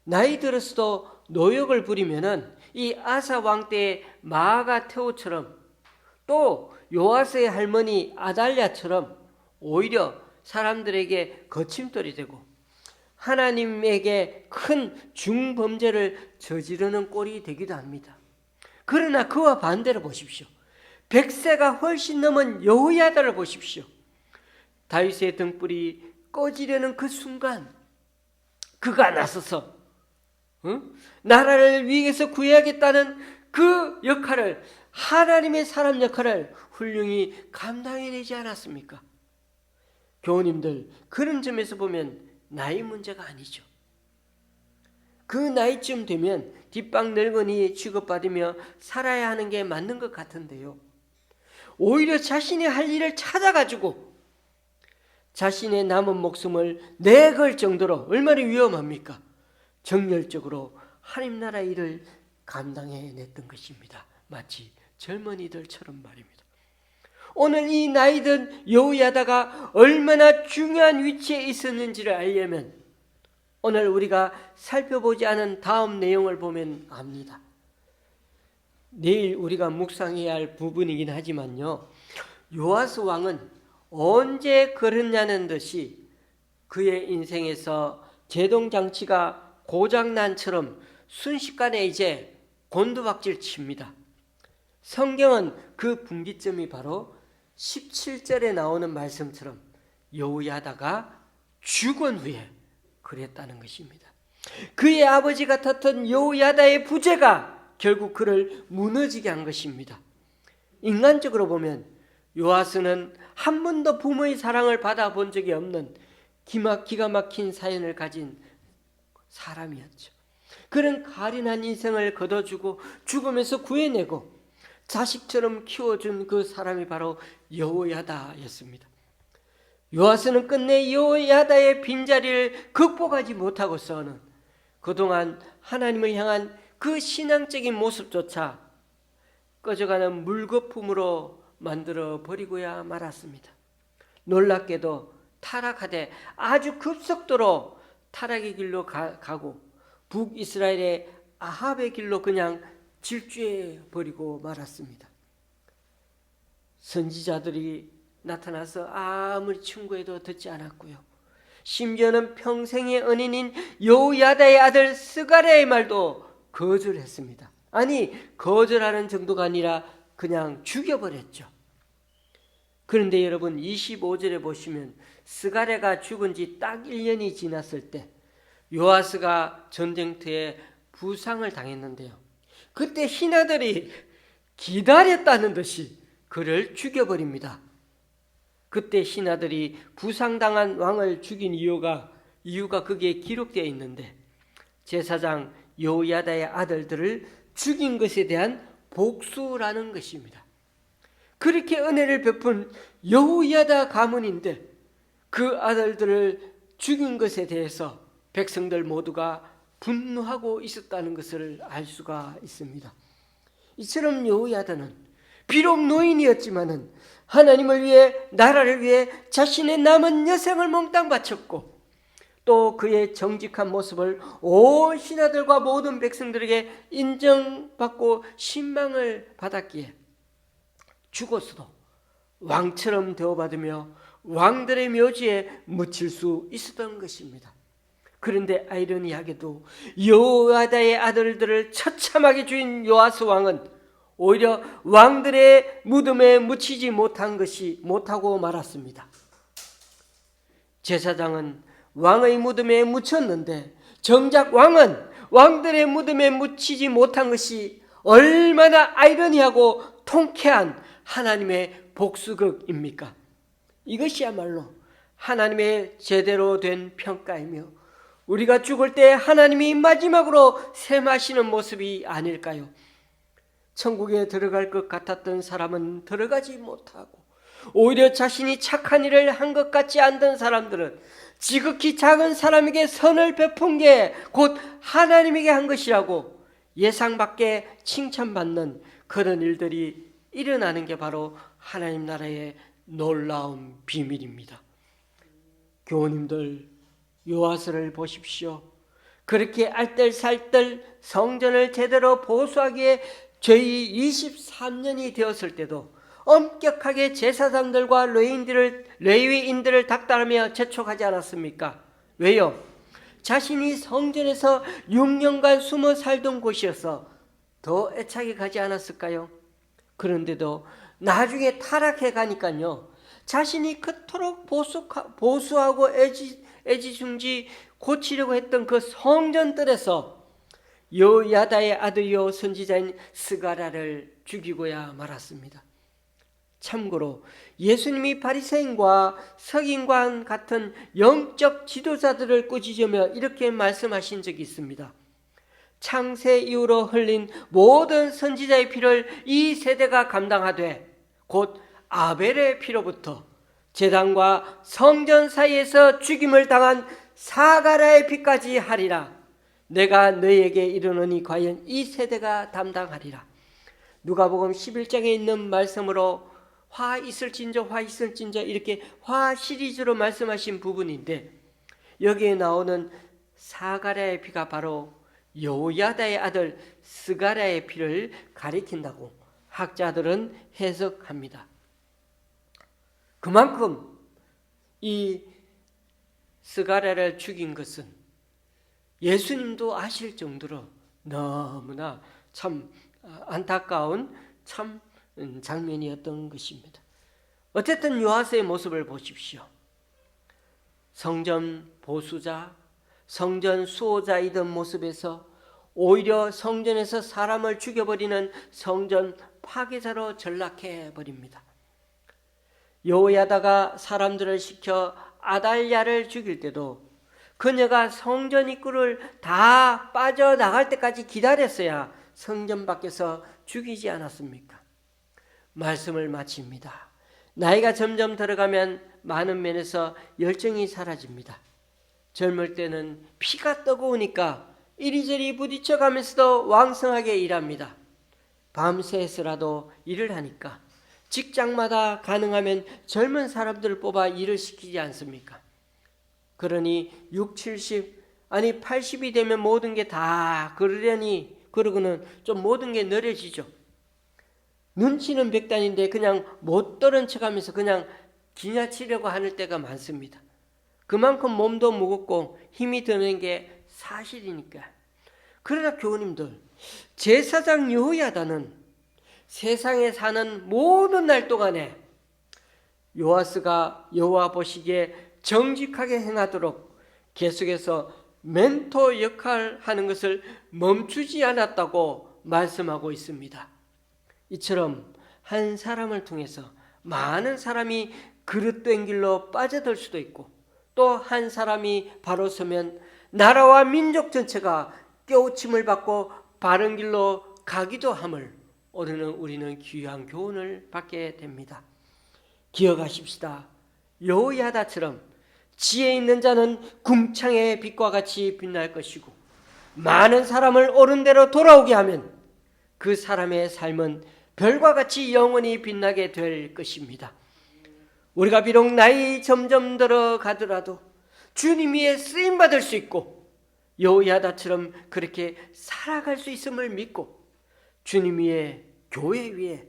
나이 들었어도 노역을 부리면은 이 아사 왕 때의 마아가 테오처럼 또 요아스의 할머니 아달랴처럼 오히려 사람들에게 거침돌이 되고 하나님에게 큰 중범죄를 저지르는 꼴이 되기도 합니다. 그러나 그와 반대로 보십시오. 100세가 훨씬 넘은 여호야다를 보십시오. 다윗의 등불이 꺼지려는 그 순간 그가 나서서 나라를 위해서 구해야겠다는 그 역할을, 하나님의 사람 역할을 훌륭히 감당해내지 않았습니까? 교우님들, 그런 점에서 보면 나이 문제가 아니죠. 그 나이쯤 되면 뒷방 늙은이 취급받으며 살아야 하는 게 맞는 것 같은데요, 오히려 자신이 할 일을 찾아가지고 자신의 남은 목숨을 내걸 정도로 얼마나 위험합니까? 정열적으로 하나님 나라 일을 감당해냈던 것입니다. 마치 젊은이들처럼 말입니다. 오늘 이 나이든 여호야다가 얼마나 중요한 위치에 있었는지를 알려면 오늘 우리가 살펴보지 않은 다음 내용을 보면 압니다. 내일 우리가 묵상해야 할 부분이긴 하지만요, 요아스 왕은 언제 그랬냐는 듯이 그의 인생에서 제동장치가 고장난처럼 순식간에 이제 곤두박질 칩니다. 성경은 그 분기점이 바로 17절에 나오는 말씀처럼 여호야다가 죽은 후에 그랬다는 것입니다. 그의 아버지 같았던 여호야다의 부재가 결국 그를 무너지게 한 것입니다. 인간적으로 보면 요아스는 한 번도 부모의 사랑을 받아본 적이 없는 기가 막힌 사연을 가진 사람이었죠. 그런 가련한 인생을 거둬주고 죽음에서 구해내고 자식처럼 키워준 그 사람이 바로 여호야다였습니다. 요아스는 끝내 여호야다의 빈자리를 극복하지 못하고서는 그동안 하나님을 향한 그 신앙적인 모습조차 꺼져가는 물거품으로 만들어 버리고야 말았습니다. 놀랍게도 타락하되 아주 급속도로 타락의 길로 가고 북이스라엘의 아합의 길로 그냥 질주해 버리고 말았습니다. 선지자들이 나타나서 아무리 충고해도 듣지 않았고요. 심지어는 평생의 은인인 여호야다의 아들 스가랴의 말도 거절했습니다. 아니, 거절하는 정도가 아니라 그냥 죽여버렸죠. 그런데 여러분 25절에 보시면 스가랴가 죽은 지 딱 1년이 지났을 때 요아스가 전쟁터에 부상을 당했는데요. 그때 신하들이 기다렸다는 듯이 그를 죽여버립니다. 그때 신하들이 부상당한 왕을 죽인 이유가 그게 기록되어 있는데 제사장 여호야다의 아들들을 죽인 것에 대한 복수라는 것입니다. 그렇게 은혜를 베푼 여호야다 가문인데 그 아들들을 죽인 것에 대해서 백성들 모두가 분노하고 있었다는 것을 알 수가 있습니다. 이처럼 여호야다는 비록 노인이었지만은 하나님을 위해, 나라를 위해 자신의 남은 여생을 몽땅 바쳤고 또 그의 정직한 모습을 온 신하들과 모든 백성들에게 인정받고 신망을 받았기에 죽었어도 왕처럼 대우받으며 왕들의 묘지에 묻힐 수 있었던 것입니다. 그런데 아이러니하게도 여호야다의 아들들을 처참하게 죽인 요아스 왕은 오히려 왕들의 무덤에 묻히지 못하고 말았습니다. 제사장은 왕의 무덤에 묻혔는데 정작 왕은 왕들의 무덤에 묻히지 못한 것이 얼마나 아이러니하고 통쾌한 하나님의 복수극입니까? 이것이야말로 하나님의 제대로 된 평가이며 우리가 죽을 때 하나님이 마지막으로 셈하시는 모습이 아닐까요? 천국에 들어갈 것 같았던 사람은 들어가지 못하고 오히려 자신이 착한 일을 한 것 같지 않던 사람들은 지극히 작은 사람에게 선을 베푼 게 곧 하나님에게 한 것이라고 예상 밖에 칭찬받는 그런 일들이 일어나는 게 바로 하나님 나라의 놀라운 비밀입니다. 교우님들, 요아스를 보십시오. 그렇게 알뜰살뜰 성전을 제대로 보수하기에 죄의 23년이 되었을 때도 엄격하게 제사장들과 레위인들을 닥달하며 재촉하지 않았습니까? 왜요? 자신이 성전에서 6년간 숨어 살던 곳이어서 더 애착이 가지 않았을까요? 그런데도 나중에 타락해 가니까요, 자신이 그토록 보수하고 애지중지 고치려고 했던 그 성전들에서 여호야다의 아들이요 선지자인 스가랴를 죽이고야 말았습니다. 참고로 예수님이 바리새인과 서기관 같은 영적 지도자들을 꾸짖으며 이렇게 말씀하신 적이 있습니다. 창세 이후로 흘린 모든 선지자의 피를 이 세대가 감당하되 곧 아벨의 피로부터 제단과 성전 사이에서 죽임을 당한 사가랴의 피까지 하리라. 내가 너희에게 이르노니 과연 이 세대가 담당하리라. 누가복음 11장에 있는 말씀으로 화 있을진저 이렇게 화 시리즈로 말씀하신 부분인데 여기에 나오는 사가랴의 피가 바로 여호야다의 아들 스가랴의 피를 가리킨다고 학자들은 해석합니다. 그만큼 이 스가랴를 죽인 것은 예수님도 아실 정도로 너무나 참 안타까운 참 장면이었던 것입니다. 어쨌든 요아스의 모습을 보십시오. 성전 보수자, 성전 수호자이던 모습에서 오히려 성전에서 사람을 죽여버리는 성전 파괴자로 전락해 버립니다. 여호야다가 사람들을 시켜 아달랴를 죽일 때도 그녀가 성전 입구를 다 빠져나갈 때까지 기다렸어야 성전 밖에서 죽이지 않았습니까? 말씀을 마칩니다. 나이가 점점 들어가면 많은 면에서 열정이 사라집니다. 젊을 때는 피가 뜨거우니까 이리저리 부딪혀가면서도 왕성하게 일합니다. 밤새서라도 일을 하니까 직장마다 가능하면 젊은 사람들을 뽑아 일을 시키지 않습니까? 그러니 6, 70, 아니 80이 되면 모든 게 다 그러고는 좀 모든 게 느려지죠. 눈치는 백단인데 그냥 못 들은 척하면서 그냥 지나치려고 하는 때가 많습니다. 그만큼 몸도 무겁고 힘이 드는 게 사실이니까. 그러나 교우님들, 제사장 여호야다는 세상에 사는 모든 날 동안에 요아스가 여호와 보시기에 정직하게 행하도록 계속해서 멘토 역할을 하는 것을 멈추지 않았다고 말씀하고 있습니다. 이처럼 한 사람을 통해서 많은 사람이 그릇된 길로 빠져들 수도 있고, 또 한 사람이 바로 서면 나라와 민족 전체가 깨우침을 받고 바른 길로 가기도 함을 오늘은 우리는 귀한 교훈을 받게 됩니다. 기억하십시다. 여호야다처럼 지혜 있는 자는 궁창의 빛과 같이 빛날 것이고, 많은 사람을 옳은 대로 돌아오게 하면 그 사람의 삶은 별과 같이 영원히 빛나게 될 것입니다. 우리가 비록 나이 점점 들어가더라도 주님 위에 쓰임받을 수 있고 여호야다처럼 그렇게 살아갈 수 있음을 믿고 주님 위에, 교회 위에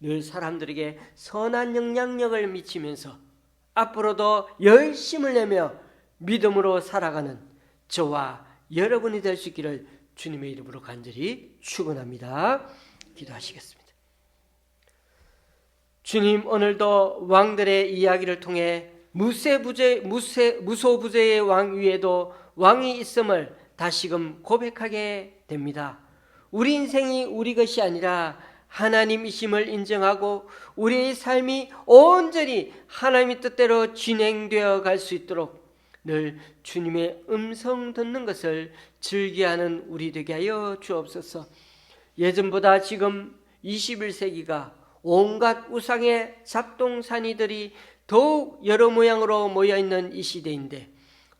늘 사람들에게 선한 영향력을 미치면서 앞으로도 열심을 내며 믿음으로 살아가는 저와 여러분이 될 수 있기를 주님의 이름으로 간절히 축원합니다. 기도하시겠습니다. 주님, 오늘도 왕들의 이야기를 통해 무소부재의 왕 위에도 왕이 있음을 다시금 고백하게 됩니다. 우리 인생이 우리 것이 아니라 하나님이심을 인정하고 우리의 삶이 온전히 하나님의 뜻대로 진행되어 갈 수 있도록 늘 주님의 음성 듣는 것을 즐겨하는 우리 되게 하여 주옵소서. 예전보다 지금 21세기가 온갖 우상의 잡동사니들이 더욱 여러 모양으로 모여있는 이 시대인데,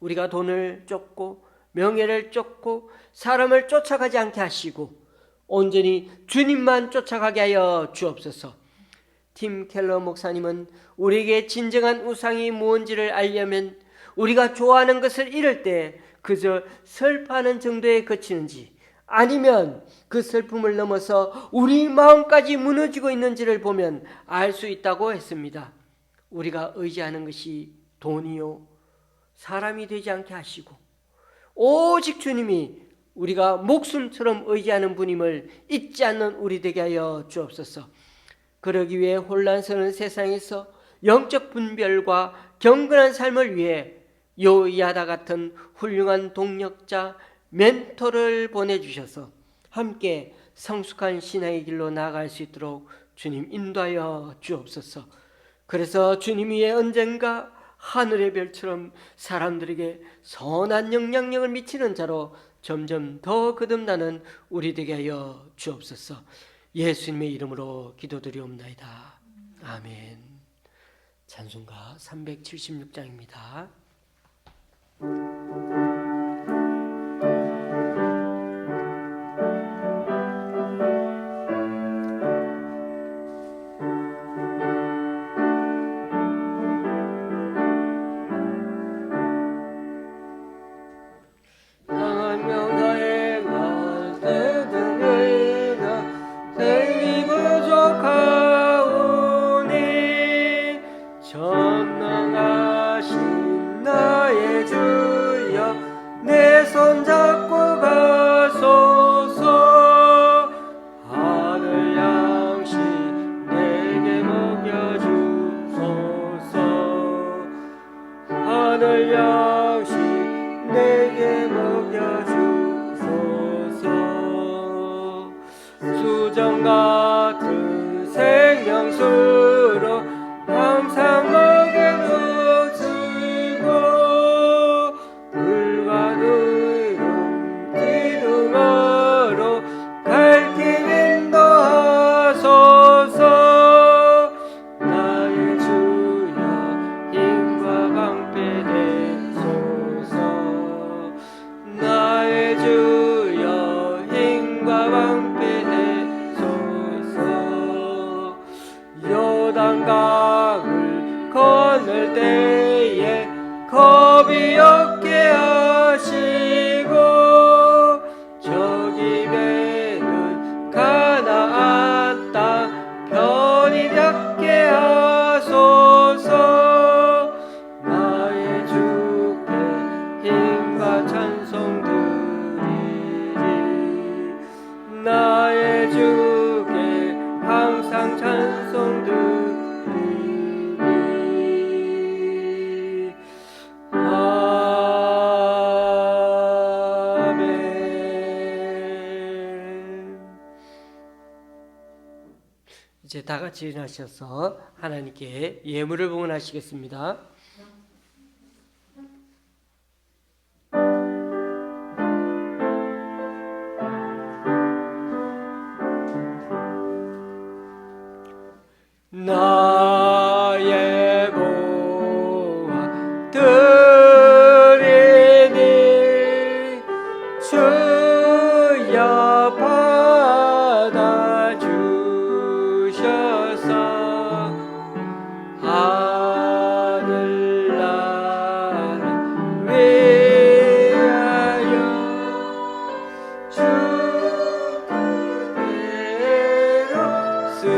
우리가 돈을 쫓고 명예를 쫓고 사람을 쫓아가지 않게 하시고 온전히 주님만 쫓아가게 하여 주옵소서. 팀 켈러 목사님은 우리에게 진정한 우상이 무엇인지를 알려면 우리가 좋아하는 것을 잃을 때 그저 슬퍼하는 정도에 그치는지, 아니면 그 슬픔을 넘어서 우리 마음까지 무너지고 있는지를 보면 알 수 있다고 했습니다. 우리가 의지하는 것이 돈이요 사람이 되지 않게 하시고 오직 주님이 우리가 목숨처럼 의지하는 분임을 잊지 않는 우리 되게 하여 주옵소서. 그러기 위해 혼란스러운 세상에서 영적 분별과 경건한 삶을 위해 여호야다 같은 훌륭한 동력자, 멘토를 보내주셔서 함께 성숙한 신앙의 길로 나아갈 수 있도록 주님 인도하여 주옵소서. 그래서 주님 위에 언젠가 하늘의 별처럼 사람들에게 선한 영향력을 미치는 자로 점점 더 거듭나는 우리 되게 하여 주옵소서. 예수님의 이름으로 기도드리옵나이다. 아멘. 찬송가 376장입니다. 전능하신 나의 주 요단 같은 생명수로 항상 목에 놓치고 불과 누름 기둥으로 갈 길 인도하소서. 나의 주여 힘과 방패 되소서. 나의 주여 힘과 방패 되소서. 요단강을 건널 때에 겁이 없게 하시고 저기 배는 가나안 땅 편히 닿게 하소서. 나의 주께 힘과 찬송 드리리. 나의 주께 항상 찬송 드리리. 이제 다 같이 일어나셔서 하나님께 예물을 봉헌하시겠습니다. 나의 보화 드리니 주여 받아주셔서 하늘나라 위하여 주 뜻대로 쓰소서.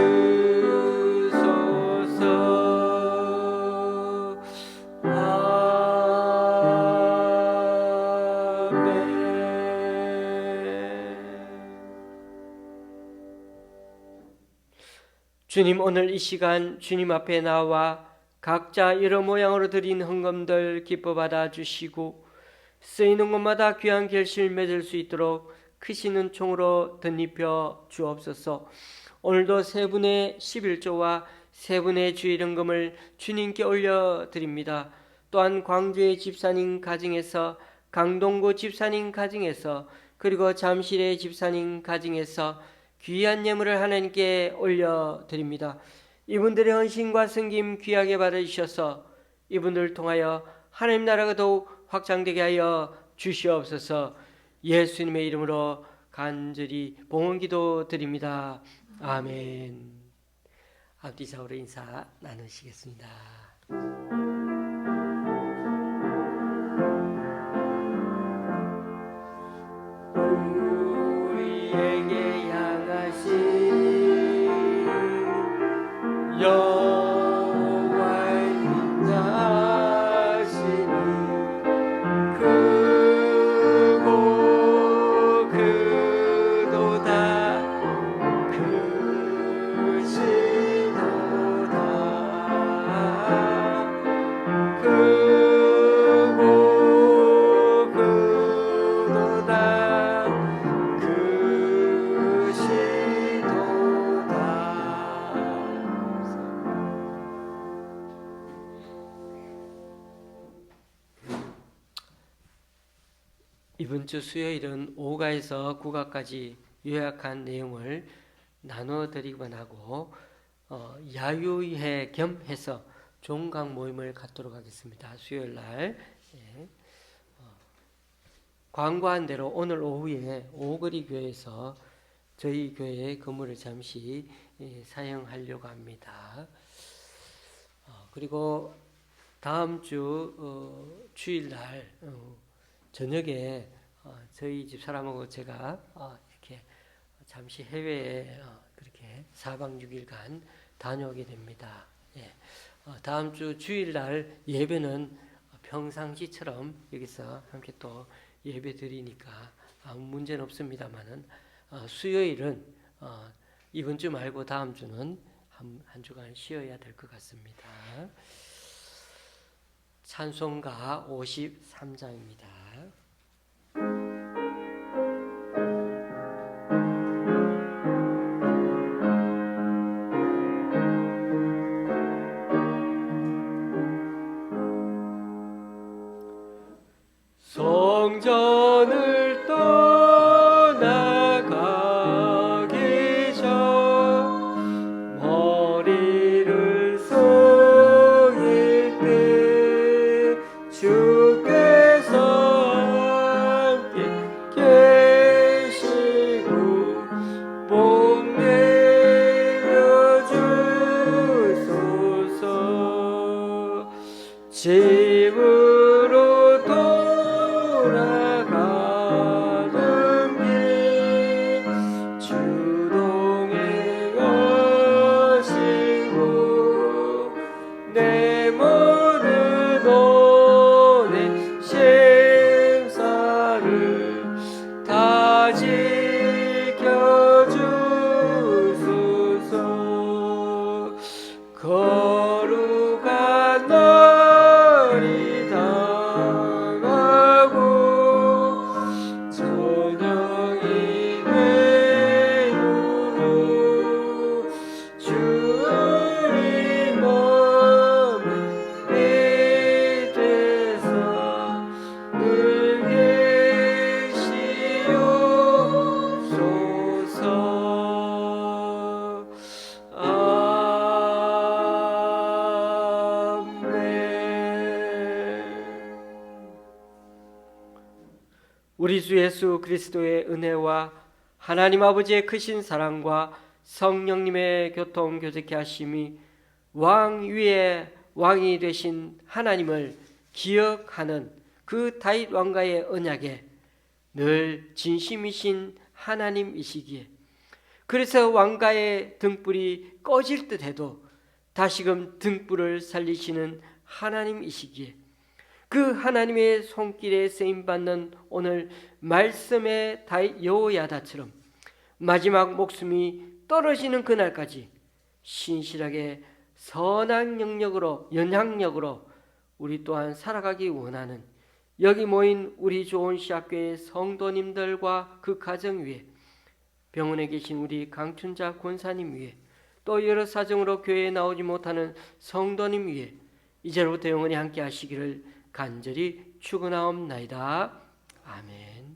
주님, 오늘 이 시간 주님 앞에 나와 각자 여러 모양으로 드린 헌금들 기뻐 받아 주시고 쓰이는 곳마다 귀한 결실 맺을 수 있도록 크시는 총으로 덧입혀 주옵소서. 오늘도 세 분의 11조와 세 분의 주일 헌금을 주님께 올려드립니다. 또한 광주의 집사님 가정에서, 강동구 집사님 가정에서, 그리고 잠실의 집사님 가정에서 귀한 예물을 하나님께 올려드립니다. 이분들의 헌신과 섬김 귀하게 받아주셔서 이분들을 통하여 하나님 나라가 더욱 확장되게 하여 주시옵소서. 예수님의 이름으로 간절히 봉헌기도 드립니다. 아멘. 앞뒤 좌우로 인사 나누시겠습니다. 우리에게 향하신 여호와의 인자하시니 크고 크도다 크시도다 크고 크도다 크시도다. 이번 주 수요일은 5가에서 9가까지 요약한 내용을 나눠드리곤 하고 야유회 겸해서 종강 모임을 갖도록 하겠습니다. 수요일 날. 예. 광고한 대로 오늘 오후에 오거리 교회에서 저희 교회의 건물을 잠시 사용하려고 합니다. 그리고 다음 주 주일날 저녁에 저희 집사람하고 제가 이렇게 잠시 해외에 그렇게 4박 6일간 다녀오게 됩니다. 예. 다음 주 주일날 예배는 평상시처럼 여기서 함께 또 예배 드리니까 아무 문제는 없습니다만은 수요일은 이번 주 말고 다음 주는 한 주간 쉬어야 될 것 같습니다. 찬송가 53장입니다. 우리 주 예수 그리스도의 은혜와 하나님 아버지의 크신 사랑과 성령님의 교통 교제케 하심이 왕 위에 왕이 되신 하나님을 기억하는 그 다윗 왕가의 언약에 늘 진심이신 하나님이시기에, 그래서 왕가의 등불이 꺼질 듯해도 다시금 등불을 살리시는 하나님이시기에, 그 하나님의 손길에 쓰임받는 오늘 말씀의 여호야다처럼 마지막 목숨이 떨어지는 그날까지 신실하게 선한 연약력으로 우리 또한 살아가기 원하는 여기 모인 우리 조원시학교의 성도님들과 그 가정 위에, 병원에 계신 우리 강춘자 권사님 위에, 또 여러 사정으로 교회에 나오지 못하는 성도님 위에 이제로부터 영원히 함께 하시기를 간절히 축원하옵나이다. 아멘.